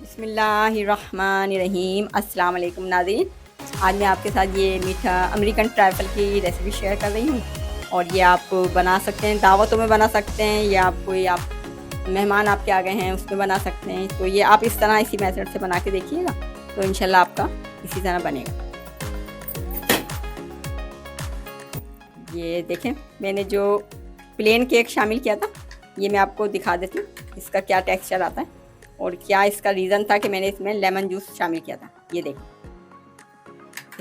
बिस्मिल्लाहिर्रहमानिर्रहीम। अस्सलाम वालेकुम नाज़रीन। आज मैं आपके साथ ये मीठा अमेरिकन ट्रैफल की रेसिपी शेयर कर रही हूँ और ये आप बना सकते हैं, दावतों में बना सकते हैं या आप मेहमान आपके आ गए हैं उसमें बना सकते हैं। तो ये आप इस तरह इसी मेथड से बना के देखिएगा तो इंशाल्लाह आपका इसी तरह बनेगा। ये देखें, मैंने जो प्लेन केक शामिल किया था ये मैं आपको दिखा देती हूँ इसका क्या टेक्सचर आता है और क्या इसका रीज़न था कि मैंने इसमें लेमन जूस शामिल किया था। ये देखें,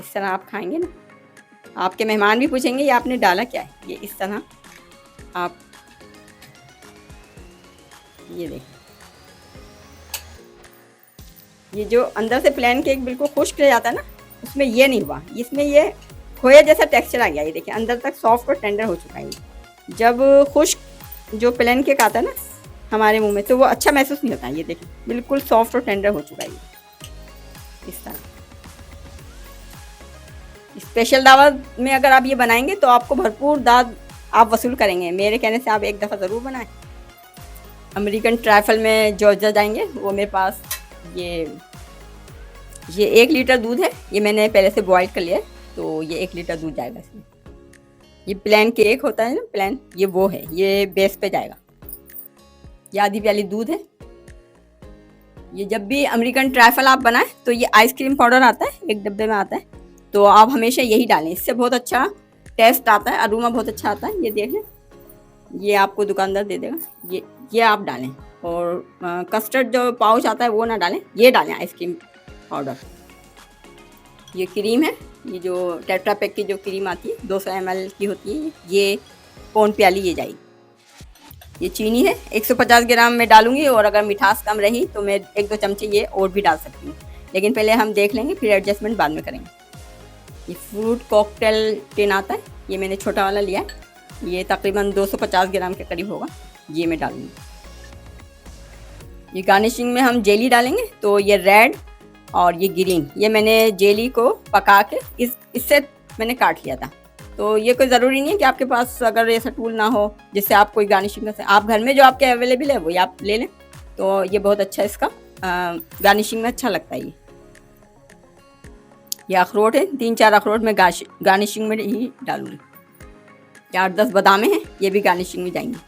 इस तरह आप खाएंगे ना, आपके मेहमान भी पूछेंगे ये आपने डाला क्या है। ये इस तरह आप ये देखें, ये जो अंदर से प्लेन केक बिल्कुल खुश्क रह जाता है ना, उसमें ये नहीं हुआ, इसमें ये खोया जैसा टेक्सचर आ गया। ये देखिए अंदर तक सॉफ्ट और टेंडर हो चुका है। जब खुश्क जो प्लेन केक आता है ना हमारे मुंह में तो वो अच्छा महसूस नहीं होता है। ये देखिए बिल्कुल सॉफ्ट और टेंडर हो चुका है ये इस तरह। स्पेशल दावत में अगर आप ये बनाएंगे तो आपको भरपूर दाद आप वसूल करेंगे। मेरे कहने से आप एक दफ़ा ज़रूर बनाएं। अमेरिकन ट्रैफल में जॉर्जिया जाएंगे, वो मेरे पास ये 1 लीटर दूध है। ये मैंने पहले से बॉयल कर लिया है तो ये 1 लीटर दूध जाएगा इसमें। ये प्लेन केक होता है ना, प्लेन, ये वो है, ये बेस पे जाएगा। ये आधी प्याली दूध है। ये जब भी अमेरिकन ट्रैफल आप बनाएं तो ये आइसक्रीम पाउडर आता है, एक डब्बे में आता है, तो आप हमेशा यही डालें, इससे बहुत अच्छा टेस्ट आता है, अरोमा बहुत अच्छा आता है। ये देख लें, ये आपको दुकानदार दे देगा, ये आप डालें। और कस्टर्ड जो पाउच आता है वो ना डालें, ये डालें आइसक्रीम पाउडर। ये क्रीम है, ये जो टेट्रा पैक की जो क्रीम आती है 200 ml की होती है, ये पौन प्याली ये जाएगी। ये चीनी है, 150 ग्राम में डालूंगी और अगर मिठास कम रही तो मैं 1-2 चमचे ये और भी डाल सकती हूँ, लेकिन पहले हम देख लेंगे, फिर एडजस्टमेंट बाद में करेंगे। ये फ्रूट कॉकटेल टिन आता है, ये मैंने छोटा वाला लिया है, ये तकरीबन 250 ग्राम के करीब होगा, ये मैं डालूंगी। ये गार्निशिंग में हम जेली डालेंगे, तो ये रेड और ये ग्रीन, ये मैंने जेली को पका के इससे मैंने काट लिया था। तो ये कोई ज़रूरी नहीं है कि आपके पास अगर ऐसा टूल ना हो जिससे आप कोई गार्निशिंग कर सकते, आप घर में जो आपके अवेलेबल है वही आप ले लें, तो ये बहुत अच्छा इसका गार्निशिंग में अच्छा लगता है। ये अखरोट है, 3-4 अखरोट मैं गार्निशिंग में ही डालूंगी। 8-10 बादामें हैं, ये भी गार्निशिंग में जाएंगी।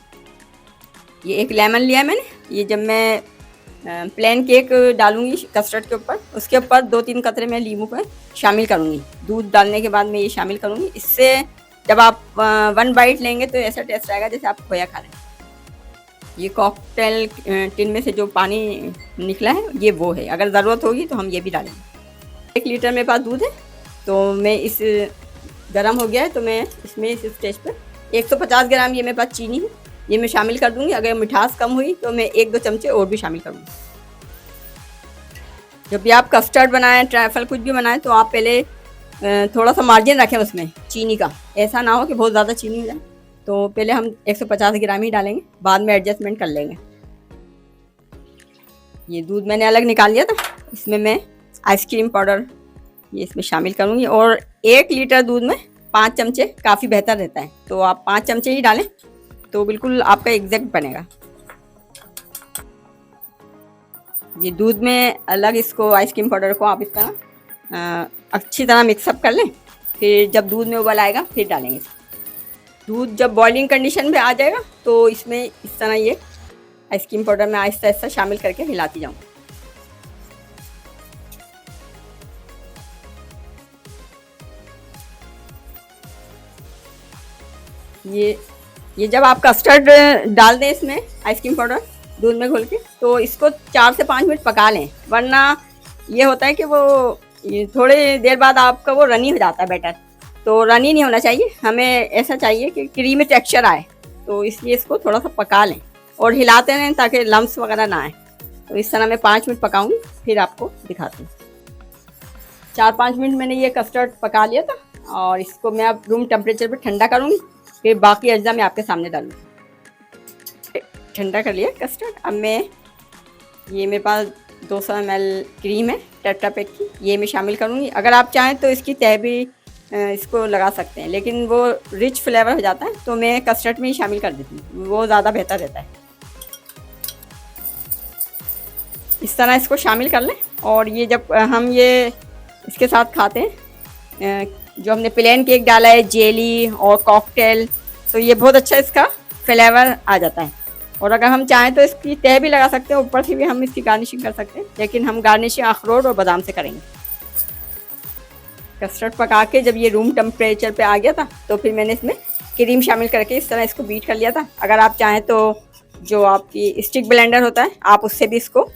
ये एक लेमन लिया है मैंने, ये जब मैं प्लेन केक डालूंगी कस्टर्ड के ऊपर, उसके ऊपर 2-3 कतरे मैं लीमू को शामिल करूंगी। दूध डालने के बाद मैं ये शामिल करूंगी, इससे जब आप 1 बाइट लेंगे तो ऐसा टेस्ट आएगा जैसे आप खोया खा रहे हैं। ये कॉकटेल टिन में से जो पानी निकला है ये वो है, अगर ज़रूरत होगी तो हम ये भी डालेंगे। 1 लीटर मेरे पास दूध है, तो मैं इस गर्म हो गया है तो मैं इसमें इस स्टेज पर 150 ग्राम ये मेरे पास चीनी है, ये मैं शामिल कर दूंगी। अगर मिठास कम हुई तो मैं 1-2 चमचे और भी शामिल करूँगी। जब भी आप कस्टर्ड बनाएं, ट्रैफल कुछ भी बनाएं, तो आप पहले थोड़ा सा मार्जिन रखें उसमें चीनी का, ऐसा ना हो कि बहुत ज़्यादा चीनी हो जाए। तो पहले हम 150 ग्राम ही डालेंगे, बाद में एडजस्टमेंट कर लेंगे। ये दूध मैंने अलग निकाल लिया था, इसमें मैं आइसक्रीम पाउडर ये इसमें शामिल करूँगी और 1 लीटर दूध में 5 चमचे काफ़ी बेहतर रहता है, तो आप 5 चमचे ही डालें तो बिल्कुल आपका एग्जैक्ट बनेगा। ये दूध में अलग इसको आइसक्रीम पाउडर को आप इस तरह अच्छी तरह मिक्सअप कर लें, फिर जब दूध में उबाल आएगा फिर डालेंगे। दूध जब बॉइलिंग कंडीशन में आ जाएगा तो इसमें इस तरह ये आइसक्रीम पाउडर में आहिस्ता आहिस्ता शामिल करके हिलाती जाऊँ। ये जब आप कस्टर्ड डाल दें इसमें आइसक्रीम पाउडर दूध में घोल के, तो इसको 4 से 5 मिनट पका लें, वरना ये होता है कि वो थोड़ी देर बाद आपका वो रनी हो जाता है बैटर, तो रनी नहीं होना चाहिए, हमें ऐसा चाहिए कि क्रीमी टेक्सचर आए, तो इसलिए इसको थोड़ा सा पका लें और हिलाते रहें ताकि लम्स वगैरह ना आए। तो इस तरह मैं 5 मिनट पकाऊंगी, फिर आपको दिखाती हूँ। 4-5 मिनट मैंने ये कस्टर्ड पका लिया था और इसको मैं अब रूम टेम्परेचर पर ठंडा करूँगी, फिर बाकी अज्जा मैं आपके सामने डालूँगी। ठंडा कर लिया कस्टर्ड, अब मैं ये मेरे पास 200 ml क्रीम है टेट्रा पैक की, ये मैं शामिल करूँगी। अगर आप चाहें तो इसकी तह भी इसको लगा सकते हैं, लेकिन वो रिच फ्लेवर हो जाता है, तो मैं कस्टर्ड में ही शामिल कर देती हूँ, वो ज़्यादा बेहतर रहता है। इस तरह इसको शामिल कर लें। और ये जब हम ये इसके साथ खाते हैं, जो हमने प्लेन केक डाला है, जेली और कॉकटेल, तो ये बहुत अच्छा इसका फ्लेवर आ जाता है। और अगर हम चाहें तो इसकी तह भी लगा सकते हैं, ऊपर से भी हम इसकी गार्निशिंग कर सकते हैं, लेकिन हम गार्निशिंग अखरोट और बादाम से करेंगे। कस्टर्ड पका के जब ये रूम टेम्परेचर पे आ गया था, तो फिर मैंने इसमें क्रीम शामिल करके इस तरह इसको बीट कर लिया था। अगर आप चाहें तो जो आपकी स्टिक ब्लेंडर होता है, आप उससे भी इसको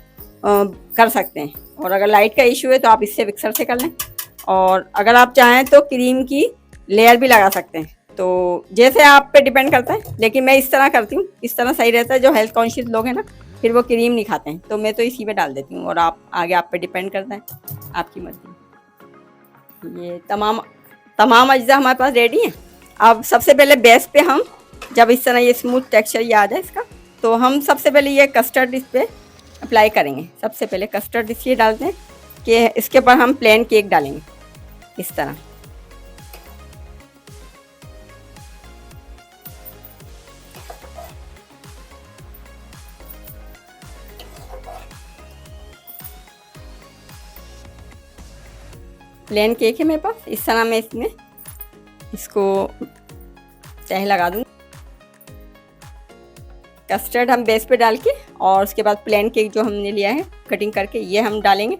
कर सकते हैं। और अगर लाइट का इशू है तो आप इससे मिक्सर से कर लें। और अगर आप चाहें तो क्रीम की लेयर भी लगा सकते हैं, तो जैसे आप पे डिपेंड करता है, लेकिन मैं इस तरह करती हूँ, इस तरह सही रहता है। जो हेल्थ कॉन्शियस लोग हैं ना, फिर वो क्रीम नहीं खाते हैं, तो मैं तो इसी पे डाल देती हूँ। और आप आगे आप पे डिपेंड करता है, आपकी मर्जी। ये तमाम अज्जा हमारे पास रेडी हैं। अब सबसे पहले बेस पे हम जब इस तरह ये स्मूथ टेक्सचर ये आ जाए इसका, तो हम सबसे पहले ये कस्टर्ड इस पर अप्लाई करेंगे। सबसे पहले कस्टर्ड इसलिए डालते हैं कि इसके ऊपर हम प्लेन केक डालेंगे इस तरह। प्लेन केक है मेरे पास, इस तरह मैं इसमें इसको तह लगा दूँ। कस्टर्ड हम बेस पे डाल के, और उसके बाद प्लेन केक जो हमने लिया है कटिंग करके, ये हम डालेंगे।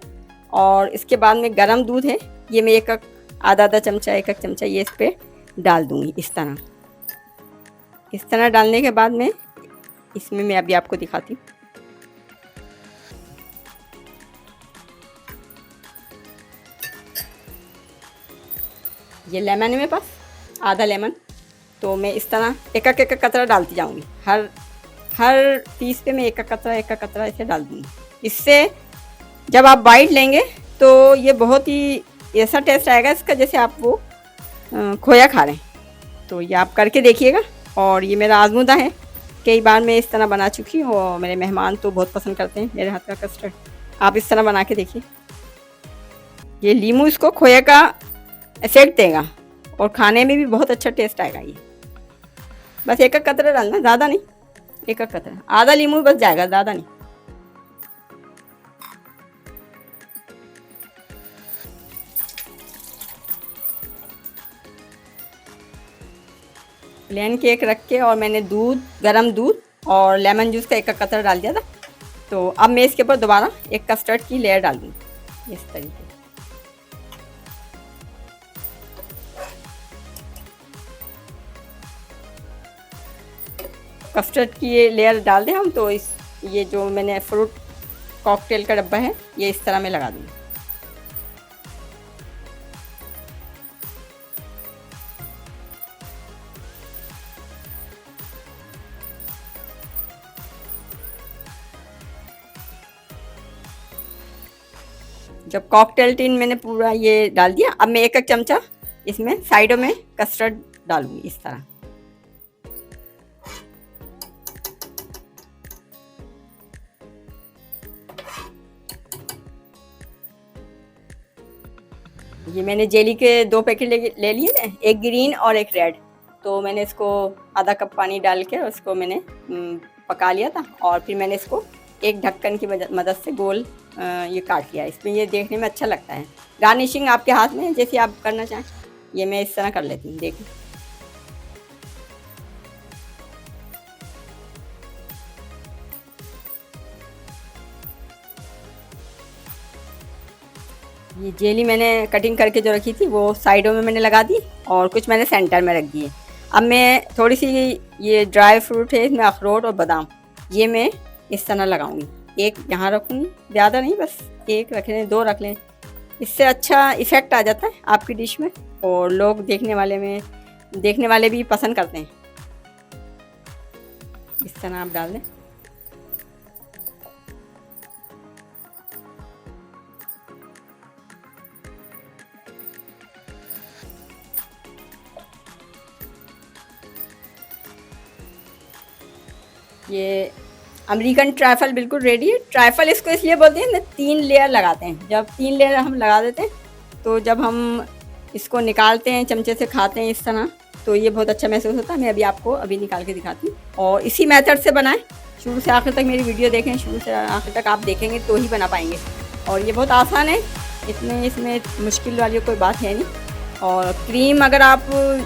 और इसके बाद में गरम दूध है, ये मैं एक आधा चमचा, एक चमचा ये इस पर डाल दूँगी इस तरह। इस तरह डालने के बाद में इसमें मैं अभी आपको दिखाती हूँ। ये लेमन है मेरे पास, आधा लेमन, तो मैं इस तरह एक एक कतरा डालती जाऊँगी। हर पीस पे मैं एक कतरा ऐसे डाल दूँगी। इससे जब आप बाइट लेंगे तो ये बहुत ही ऐसा टेस्ट आएगा इसका, जैसे आप वो खोया खा रहे हैं। तो ये आप करके देखिएगा। और ये मेरा आजमूदा है, कई बार मैं इस तरह बना चुकी हूँ, और मेरे मेहमान तो बहुत पसंद करते हैं मेरे हाथ का कस्टर्ड। आप इस तरह बना के देखिए। ये लीमू इसको खोया का इफेक्ट देगा, और खाने में भी बहुत अच्छा टेस्ट आएगा। ये बस एक कतरा डालना, ज़्यादा नहीं, एक कतरा, आधा लीमू बस जाएगा, ज़्यादा नहीं। प्लेन केक रख के, और मैंने गरम दूध और लेमन जूस का एक कतरा डाल दिया था। तो अब मैं इसके ऊपर दोबारा एक कस्टर्ड की लेयर डाल दूँगी इस तरीके। कस्टर्ड की ये लेयर डाल दें हम, तो ये जो मैंने फ्रूट कॉकटेल का डब्बा है, ये इस तरह मैं लगा दूँगी। जब कॉकटेल टिन मैंने पूरा ये डाल दिया, अब मैं एक चमचा इसमें साइडों में कस्टर्ड डालूंगी इस तरह। ये मैंने जेली के 2 पैकेट ले लिए थे, एक ग्रीन और एक रेड। तो मैंने इसको आधा कप पानी डाल के उसको मैंने पका लिया था, और फिर मैंने इसको एक ढक्कन की मदद से गोल ये काट लिया। इसमें ये देखने में अच्छा लगता है। गार्निशिंग आपके हाथ में है, जैसे आप करना चाहें। ये मैं इस तरह कर लेती हूँ, देखिए। ये जेली मैंने कटिंग करके जो रखी थी वो साइडों में मैंने लगा दी, और कुछ मैंने सेंटर में रख दिए। अब मैं थोड़ी सी ये ड्राई फ्रूट है, इसमें अखरोट और बादाम, ये मैं इस तरह लगाऊंगी। एक यहाँ रखूँगी, ज़्यादा नहीं, बस एक रख लें, 2 रख लें। इससे अच्छा इफ़ेक्ट आ जाता है आपकी डिश में, और लोग देखने वाले भी पसंद करते हैं। इस तरह आप डाल दें। ये अमेरिकन ट्राइफल बिल्कुल रेडी है। ट्राइफल इसको इसलिए बोलते हैं ना, 3 लेयर लगाते हैं। जब 3 लेयर हम लगा देते हैं, तो जब हम इसको निकालते हैं, चमचे से खाते हैं इस तरह, तो ये बहुत अच्छा महसूस होता है। मैं अभी आपको निकाल के दिखाती हूँ, और इसी मेथड से बनाएं शुरू से आखिर तक मेरी वीडियो देखें, शुरू से आखिर तक आप देखेंगे तो ही बना पाएंगे। और ये बहुत आसान है, इतने इसमें मुश्किल वाली कोई बात है नहीं। और क्रीम अगर आप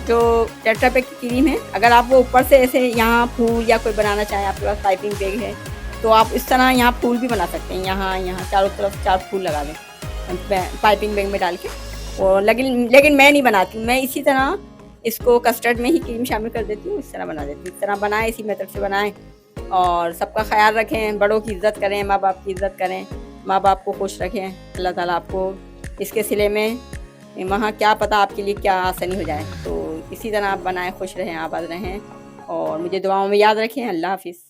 जो टेट्रा पैक की क्रीम है, अगर आप वो ऊपर से ऐसे यहाँ फूल या कोई बनाना चाहे, आपके पास पाइपिंग बैग है तो आप इस तरह यहाँ फूल भी बना सकते हैं। यहाँ चारों तरफ 4 फूल लगा दें पाइपिंग बैग में डाल के। और लेकिन मैं नहीं बनाती हूँ, मैं इसी तरह इसको कस्टर्ड में ही क्रीम शामिल कर देती हूँ, इस तरह बना देती हूँ। इस तरह बनाएं, इसी मेथड से बनाएं और सबका ख्याल रखें, बड़ों की इज़्ज़त करें, माँ बाप की इज़्ज़त करें, माँ बाप को खुश रखें। अल्लाह ताला आपको इसके सिले में वहाँ क्या पता आपके लिए क्या आसानी हो जाए। तो इसी तरह आप बनाएं, खुश रहें, आबाद रहें और मुझे दुआओं में याद रखें। अल्लाह हाफ़िज़।